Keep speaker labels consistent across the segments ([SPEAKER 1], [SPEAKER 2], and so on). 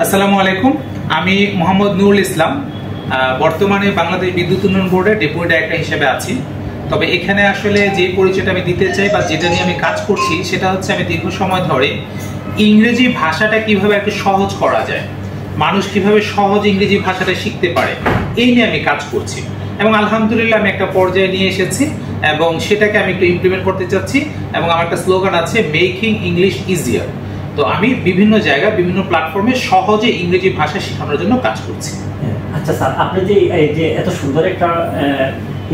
[SPEAKER 1] আসসালামু আলাইকুম। আমি মোহাম্মদ নুরুল ইসলাম, বর্তমানে বাংলাদেশ বিদ্যুৎ উন্নয়ন বোর্ডের ডেপুটি ডাইরেক্টর হিসেবে আছি। তবে এখানে আসলে যে পরিচয়টা আমি দিতে চাই বা যেটা নিয়ে আমি কাজ করছি সেটা হচ্ছে আমি দীর্ঘ সময় ধরে ইংরেজি ভাষাটা কিভাবে একটু সহজ করা যায়, মানুষ কিভাবে সহজ ইংরেজি ভাষাটা শিখতে পারে, এই নিয়ে আমি কাজ করছি এবং আলহামদুলিল্লাহ আমি একটা পর্যায়ে নিয়ে এসেছি এবং সেটাকে আমি একটু ইমপ্লিমেন্ট করতে চাচ্ছি। এবং আমার একটা স্লোগান আছে, মেকিং ইংলিশ ইজিয়ার। তো আমি বিভিন্ন জায়গায় বিভিন্ন প্ল্যাটফর্মে সহজে ইংরেজি ভাষা শেখানোর জন্য কাজ করছি।
[SPEAKER 2] আচ্ছা স্যার, আপনি যে এই যে এত সুন্দর একটা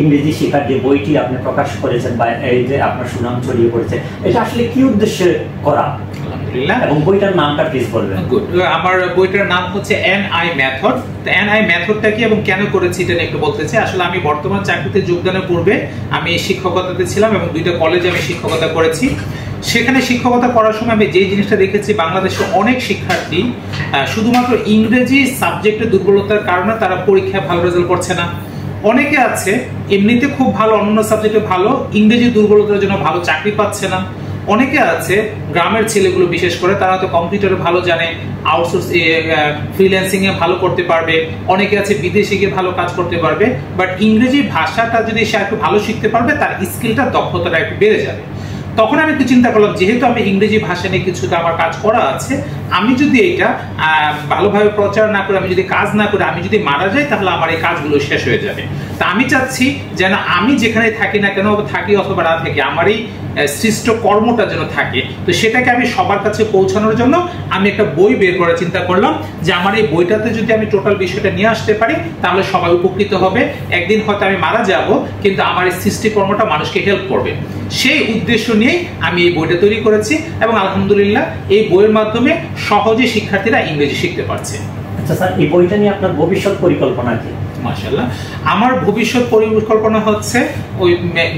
[SPEAKER 2] ইংরেজি শেখার যে বইটি আপনি প্রকাশ করেছেন বা এই যে আপনার সুনাম ছড়িয়ে পড়েছে, এটা আসলে কি উদ্দেশ্যে করা?
[SPEAKER 1] আলহামদুলিল্লাহ।
[SPEAKER 2] এবং বইটার নামটা প্লিজ বলবেন।
[SPEAKER 1] গুড। আমার বইটার নাম হচ্ছে এনআই মেথড। তো এনআই মেথডটা কি এবং কেন করেছি এটা নিয়ে একটু বলতে চাই। আসলে আমি বর্তমান চাকরিতে যোগদানের পূর্বে আমি শিক্ষকতাতে ছিলাম এবং দুইটা কলেজে আমি শিক্ষকতা করেছি। সেখানে শিক্ষকতা করার সময় আমি যে জিনিসটা দেখেছি, বাংলাদেশে অনেক শিক্ষার্থী শুধুমাত্র ইংরেজি সাবজেক্টে দুর্বলতার কারণে তারা পরীক্ষায় ভালো রেজাল্ট করছে না। অনেকে আছে এমনিতে খুব ভালো, অন্যান্য সাবজেক্টে ভালো, ইংরেজি দুর্বলতার জন্য ভালো চাকরি পাচ্ছে না। অনেকে আছে গ্রামের ছেলেগুলো বিশেষ করে, তারা তো কম্পিউটারে ভালো জানে, আউটসোর্স ফ্রিল্যান্সিং এ ভালো করতে পারবে। অনেকে আছে বিদেশে গিয়ে ভালো কাজ করতে পারবে, বাট ইংরেজি ভাষাটা যদি সে একটু ভালো শিখতে পারবে, তার স্কিলটা, দক্ষতাটা একটু বেড়ে যাবে। তখন আমি একটু চিন্তা করলাম, যেহেতু আমি ইংরেজি ভাষা নিয়ে কিছুটা আমার কাজ করা আছে, আমি যদি এটা ভালোভাবে প্রচার না করে, আমি যদি কাজ না করে, আমি যদি মারা যাই, তাহলে আমার এই কাজগুলো শেষ হয়ে যাবে। তা আমি চাচ্ছি যেন আমি যেখানে থাকি না কেন, থাকি অথবা না থাকি, আমার এই সৃষ্ট কর্মটা যেন থাকে। তো সেটাকে আমি সবার কাছে পৌঁছানোর জন্য আমি একটা বই বের করার চিন্তা করলাম, যে আমার এই বইটাতে যদি আমি টোটাল বিষয়টা নিয়ে আসতে পারি, তাহলে সবাই উপকৃত হবে। একদিন হয়তো আমি মারা যাব, কিন্তু আমার এই সৃষ্টিকর্মটা মানুষকে হেল্প করবে। সেই উদ্দেশ্য নিয়েই আমি এই বইটা তৈরি করেছি এবং আলহামদুলিল্লাহ এই বইয়ের মাধ্যমে সহজে শিক্ষার্থীরা ইংরেজি শিখতে পারছে।
[SPEAKER 2] আচ্ছা স্যার, এই বইটা নিয়ে আপনার ভবিষ্যৎ পরিকল্পনা কি?
[SPEAKER 1] মাশাআল্লাহ, আমার ভবিষ্যৎ পরিকল্পনা হচ্ছে ওই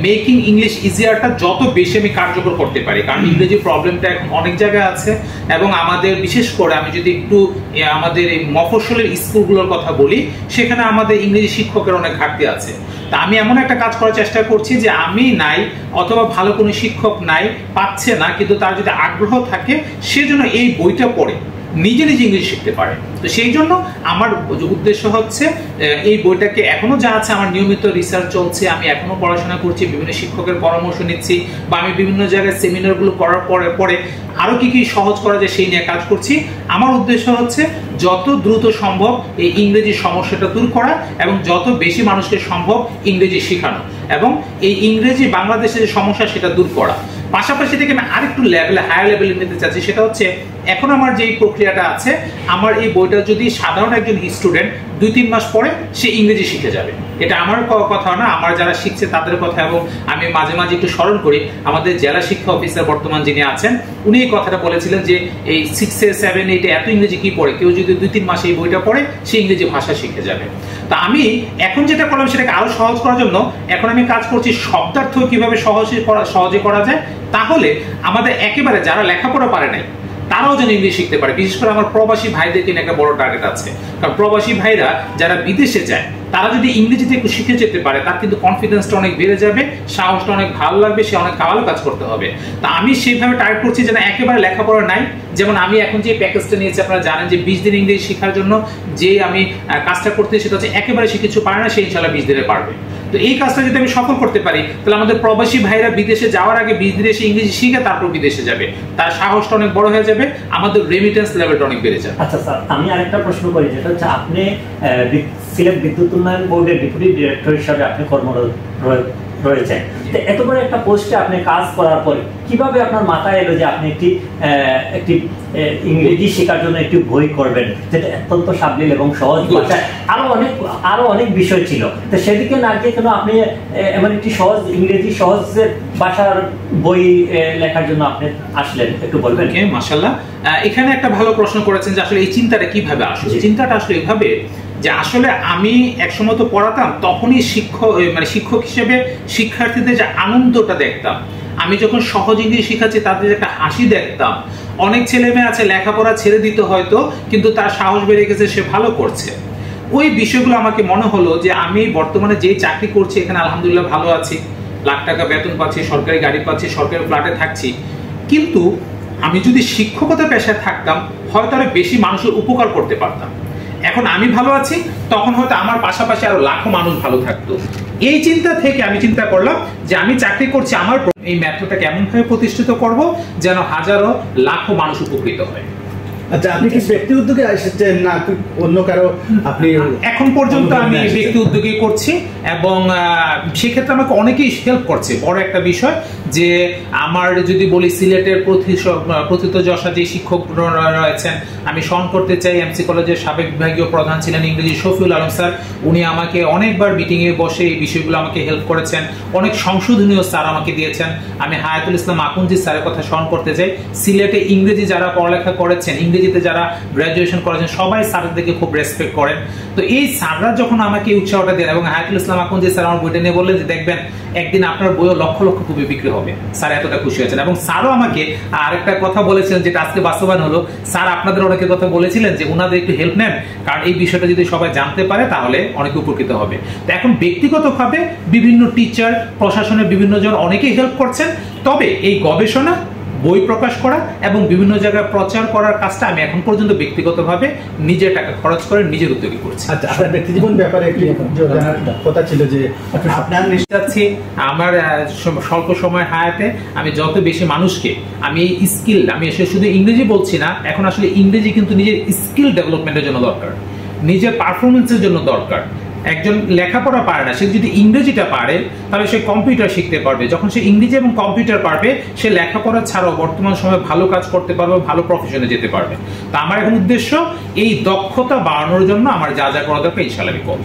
[SPEAKER 1] মেকিং ইংলিশ ইজিয়ারটা যত বেশি আমি কার্যকর করতে পারি, কারণ ইংরেজি প্রবলেমটা এখন অনেক জায়গায় আছে এবং আমাদের বিশেষ করে আমি যদি একটু আমাদের এই মফস্বলের স্কুলগুলোর কথা বলি, সেখানে আমাদের ইংরেজি শিক্ষকের অনেক ঘাটতি আছে। তা আমি এমন একটা কাজ করার চেষ্টা করছি যে আমি নাই অথবা ভালো কোনো শিক্ষক নাই, পাচ্ছে না, কিন্তু তার যদি আগ্রহ থাকে, সেজন্য এই বইটা পড়ে নিজে নিজে ইংরেজি শিখতে পারে। তো সেই জন্য আমার উদ্দেশ্য হচ্ছে এই বইটাকে, এখনো যা আছে আমার নিয়মিত রিসার্চ চলছে, আমি এখনো পড়াশোনা করছি, বিভিন্ন শিক্ষকের পরামর্শ নিচ্ছি, বা আমি বিভিন্ন জায়গায় সেমিনারগুলো করার পরে আরো কি কি সহজ করা যায় সেই নিয়ে কাজ করছি। আমার উদ্দেশ্য হচ্ছে যত দ্রুত সম্ভব এই ইংরেজি সমস্যাটা দূর করা এবং যত বেশি মানুষকে সম্ভব ইংরেজি শেখানো এবং এই ইংরেজি বাংলাদেশের যে সমস্যা সেটা দূর করা। পাশাপাশি থেকে আমি আরেকটু হায়ার লেভেলে নিতে চাচ্ছি, সেটা হচ্ছে এখন আমার যে প্রক্রিয়াটা আছে, আমার এই বইটা যদি সাধারণ একজন স্টুডেন্ট 2-3 মাস পরে সে ইংরেজি শিখে যাবে, এটা আমার কথা না, আমার যারা শিখছে তাদের কথা। এবং আমি মাঝে মাঝে একটু স্মরণ করি, আমাদের জেলা শিক্ষা অফিসার বর্তমান যিনি আছেন, উনি এই কথাটা বলেছিলেন যে এই 6, 7, 8 এত ইংরেজি কি পড়ে, কেউ যদি 2-3 মাসে এই বইটা পড়ে, সে ইংরেজি ভাষা শিখে যাবে। তা আমি এখন যেটা করলাম সেটাকে আরো সহজ করার জন্য এখন আমি কাজ করছি শব্দার্থ কিভাবে সহজে করা যায়, তাহলে আমাদের একেবারে যারা লেখাপড়া পারে নাই তারাও যেন ইংলিশ শিখতে পারে। বিশেষ করে আমার প্রবাসী ভাইদের কিনা একটা বড় টার্গেট আছে, কারণ প্রবাসী ভাইরা যারা বিদেশে যায়, তারা যদি ইংরেজিতে একটু শিখে যেতে পারে, তার কিন্তু কনফিডেন্সটা অনেক বেড়ে যাবে, সাহসটা অনেক ভালো লাগবে, সে অনেক ভালো কাজ করতে হবে। তা আমি সেইভাবে টার্গেট করছি যেন একেবারে লেখাপড়া নাই। যেমন আমি এখন যে প্যাকেজটা নিয়েছি, আপনারা জানেন যে 20 দিন ইংরেজি শেখার জন্য যে আমি কাজটা করতে, সেটা হচ্ছে একেবারে সে কিছু পারে না, সে ইনশাল্লাহ 20 দিনে পারবে। তো এই কাজটা যদি আমি সফল করতে পারি, তাহলে আমাদের প্রবাসী ভাইরা বিদেশে যাওয়ার আগে 20 দিনে সে ইংরেজি শিখে তারপর বিদেশে যাবে, তার সাহসটা অনেক বড় হয়ে যাবে, আমাদের রেমিটেন্স লেভেলটা অনেক বেড়ে যাবে।
[SPEAKER 2] আচ্ছা স্যার, আমি আরেকটা প্রশ্ন করি, যেটা হচ্ছে আপনি সিলেট বিদ্যুৎ উন্নয়ন বোর্ডের ডেপুটি ডিরেক্টর হিসাবে আপনি কর্মরত রয়েছেন। এত বড় একটা পোস্টে আপনি কাজ করার পর কিভাবে আপনার মাথায় এলো যে আপনি একটি ইংরেজি শেখার জন্য একটি বই করবেন, যেটা অত্যন্ত সাবলীল এবং সহজ ভাষায়, আরো অনেক বিষয় ছিল, তো সেদিকে না গিয়ে কেন আপনি এমন একটি ইংরেজি সহজ ভাষার বই লেখার জন্য আপনি আসলেন, একটু বলবেন?
[SPEAKER 1] মাশাআল্লাহ, এখানে একটা ভালো প্রশ্ন করেছেন যে আসলে এই চিন্তাটা কিভাবে আসলে। চিন্তাটা আসলে এভাবে যে আসলে আমি একসময় তো পড়াতাম, তখনই শিক্ষক হিসেবে শিক্ষার্থীদের যে আনন্দটা দেখতাম, আমি যখন সহজ ইংরেজি শিখাচ্ছি তাদের একটা হাসি দেখতাম। অনেক ছেলে মেয়ে আছে লেখাপড়া ছেড়ে দিতে হয়তো, কিন্তু তার সাহস বেড়ে গেছে, সে ভালো করছে। ওই বিষয়গুলো আমাকে মনে হলো যে আমি বর্তমানে যে চাকরি করছি, এখানে আলহামদুলিল্লাহ ভালো আছি, লাখ টাকা বেতন পাচ্ছি, সরকারি গাড়ি পাচ্ছি, সরকারি ফ্ল্যাটে থাকছি, কিন্তু আমি যদি শিক্ষকতা পেশায় থাকতাম হয়তো আরো বেশি মানুষের উপকার করতে পারতাম। এখন আমি ভালো আছি, তখন হয়তো আমার পাশাপাশি আরো লাখো মানুষ ভালো থাকতো। এই চিন্তা থেকে আমি চিন্তা করলাম যে আমি চাকরি করছি, আমার এই মেথডটাকে এমন ভাবে প্রতিষ্ঠিত করব যেন হাজারো লাখো মানুষ উপকৃত হয়।
[SPEAKER 3] আচ্ছা, আপনি কি ব্যক্তি উদ্যোগে এসেছেন না অন্য কারো? আপনি
[SPEAKER 1] এখন পর্যন্ত আমি ব্যক্তি উদ্যোগে করছি এবং সেক্ষেত্রে আমাকে অনেকেই হেল্প করছে। বড় একটা বিষয় যে আমার যদি বলি সিলেটের প্রথিতযশা যে শিক্ষক রয়েছেন, আমি স্মরণ করতে চাই এমসি কলেজের সাবেক বিভাগীয় প্রধান ছিলেন ইংরেজি শফিউল আলম স্যার। উনি আমাকে অনেকবার মিটিংয়ে বসে এই বিষয়গুলো আমাকে হেল্প করেছেন। অনেক সংশোধনীয় স্যার আমাকে দিয়েছেন। আমি হায়াতুল ইসলাম আকুঞ্জি স্যারের কথা স্মরণ করতে চাই। সিলেটে ইংরেজি যারা পড়ালেখা করেছেন, ইংরেজিতে যারা গ্রাজুয়েশন করেছেন, সবাই স্যারদেরকে খুব রেসপেক্ট করেন। তো এই স্যাররা যখন আমাকে উৎসাহটা দেন এবং হায়াতুল ইসলাম আকুঞ্জি স্যার আমার বইটা নিয়ে বললেন যে দেখবেন একদিন আপনার বইও লক্ষ লক্ষ কপি বিক্রি হবে, স্যার এতটা খুশি হয়েছেন। এবং স্যারও আমাকে আরেকটা কথা বলেছিলেন যেটা আজকে বাস্তবায়ন হলো, স্যার আপনাদের অনেকের কথা বলেছিলেন যে ওনাদের একটু হেল্প নেন, কারণ এই বিষয়টা যদি সবাই জানতে পারে তাহলে অনেকে উপকৃত হবে। তো এখন ব্যক্তিগতভাবে বিভিন্ন টিচার, প্রশাসনের বিভিন্ন জন অনেকেই হেল্প করছেন। তবে এই গবেষণা, বই প্রকাশ করা এবং বিভিন্ন জায়গায় প্রচার করার কাজটা আমি এখন পর্যন্ত ব্যক্তিগতভাবে নিজের টাকা খরচ করে নিজের উদ্যোগে করছি।
[SPEAKER 3] আচ্ছা, আপনার ব্যক্তিজীবন ব্যাপারে একটু জানার কথা ছিল যে আপনার
[SPEAKER 1] চাচ্ছি আমার স্বল্প সময় হায়াতে আমি যত বেশি মানুষকে আমি এই স্কিল, আমি এসে শুধু ইংরেজি বলছি না, এখন আসলে ইংরেজি কিন্তু নিজের স্কিল ডেভেলপমেন্টের জন্য দরকার, নিজের পারফরমেন্সের জন্য দরকার। একজন লেখাপড়া পারে না, সে যদি ইংরেজিটা পারে তাহলে সে কম্পিউটার শিখতে পারবে। যখন সে ইংরেজি এবং কম্পিউটার পারবে, সে লেখাপড়া ছাড়াও বর্তমান সময়ে ভালো কাজ করতে পারবে, ভালো প্রফেশনে যেতে পারবে। তা আমার এখন উদ্দেশ্য এই দক্ষতা বাড়ানোর জন্য আমার যা যা করা দরকার ইনশাআল্লাহ আমি করব।